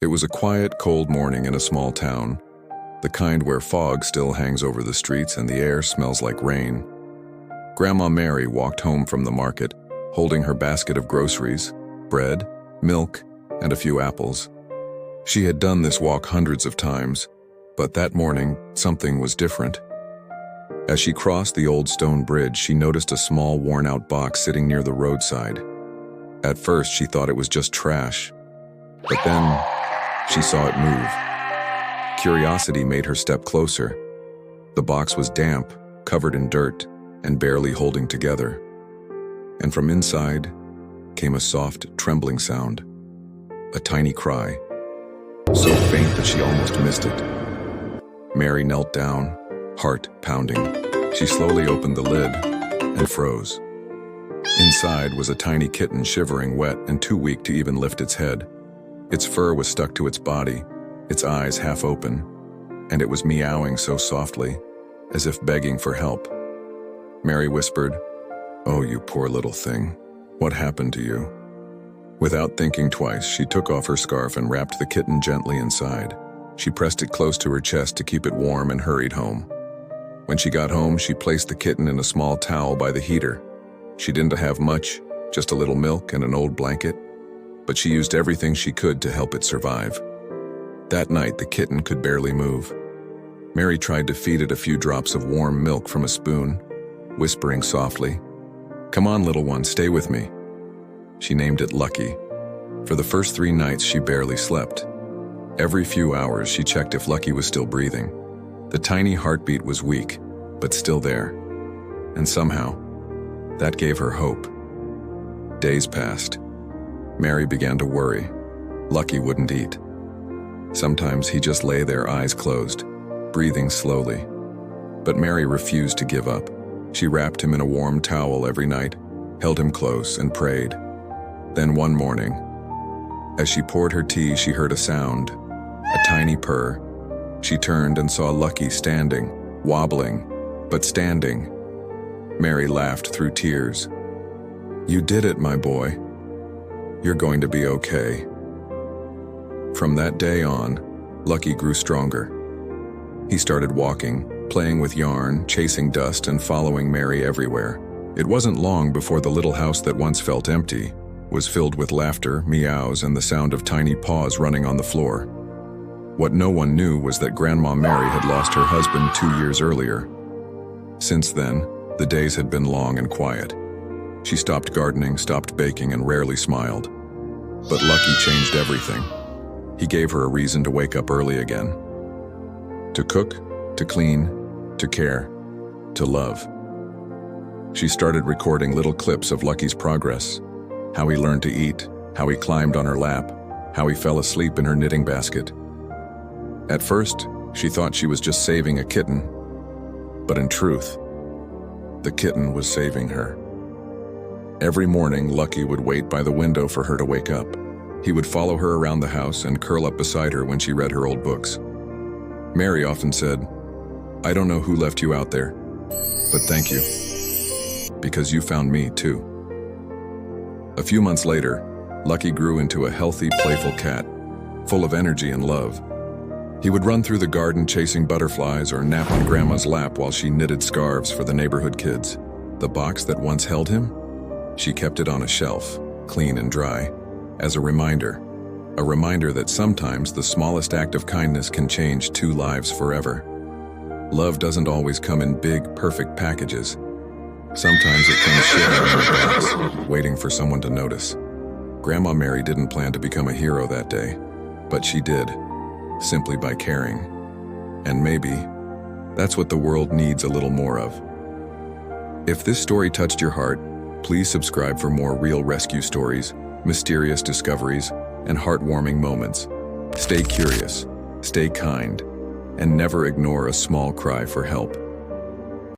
It was a quiet, cold morning in a small town, the kind where fog still hangs over the streets and the air smells like rain. Grandma Mary walked home from the market, holding her basket of groceries, bread, milk, and a few apples. She had done this walk hundreds of times, but that morning, something was different. As she crossed the old stone bridge, she noticed a small, worn-out box sitting near the roadside. At first, she thought it was just trash, but then she saw it move. Curiosity made her step closer. The box was damp, covered in dirt, and barely holding together. And from inside came a soft, trembling sound. A tiny cry, so faint that she almost missed it. Mary knelt down, heart pounding. She slowly opened the lid and froze. Inside was a tiny kitten shivering, wet and too weak to even lift its head. Its fur was stuck to its body, its eyes half open, and it was meowing so softly, as if begging for help. Mary whispered, "Oh, you poor little thing. What happened to you?" Without thinking twice, she took off her scarf and wrapped the kitten gently inside. She pressed it close to her chest to keep it warm and hurried home. When she got home, she placed the kitten in a small towel by the heater. She didn't have much, just a little milk and an old blanket, but she used everything she could to help it survive. That night, the kitten could barely move. Mary tried to feed it a few drops of warm milk from a spoon, whispering softly, "Come on, little one, stay with me." She named it Lucky. For the first 3 nights, she barely slept. Every few hours, she checked if Lucky was still breathing. The tiny heartbeat was weak, but still there. And somehow, that gave her hope. Days passed. Mary began to worry. Lucky wouldn't eat. Sometimes he just lay there, eyes closed, breathing slowly. But Mary refused to give up. She wrapped him in a warm towel every night, held him close, and prayed. Then one morning, as she poured her tea, she heard a sound, a tiny purr. She turned and saw Lucky standing, wobbling, but standing. Mary laughed through tears. "You did it, my boy. You're going to be okay." From that day on, Lucky grew stronger. He started walking, playing with yarn, chasing dust, and following Mary everywhere. It wasn't long before the little house that once felt empty was filled with laughter, meows, and the sound of tiny paws running on the floor. What no one knew was that Grandma Mary had lost her husband 2 years earlier. Since then, the days had been long and quiet. She stopped gardening, stopped baking, and rarely smiled. But Lucky changed everything. He gave her a reason to wake up early again. To cook, to clean, to care, to love. She started recording little clips of Lucky's progress. How he learned to eat, how he climbed on her lap, how he fell asleep in her knitting basket. At first, she thought she was just saving a kitten. But in truth, the kitten was saving her. Every morning, Lucky would wait by the window for her to wake up. He would follow her around the house and curl up beside her when she read her old books. Mary often said, "I don't know who left you out there, but thank you, because you found me too." A few months later, Lucky grew into a healthy, playful cat, full of energy and love. He would run through the garden chasing butterflies or nap on Grandma's lap while she knitted scarves for the neighborhood kids. The box that once held him, she kept it on a shelf, clean and dry, as a reminder that sometimes the smallest act of kindness can change 2 lives forever. Love doesn't always come in big, perfect packages. Sometimes it comes shivering in a box, waiting for someone to notice. Grandma Mary didn't plan to become a hero that day, but she did, simply by caring. And maybe that's what the world needs a little more of. If this story touched your heart, please subscribe for more real rescue stories, mysterious discoveries, and heartwarming moments. Stay curious, stay kind, and never ignore a small cry for help.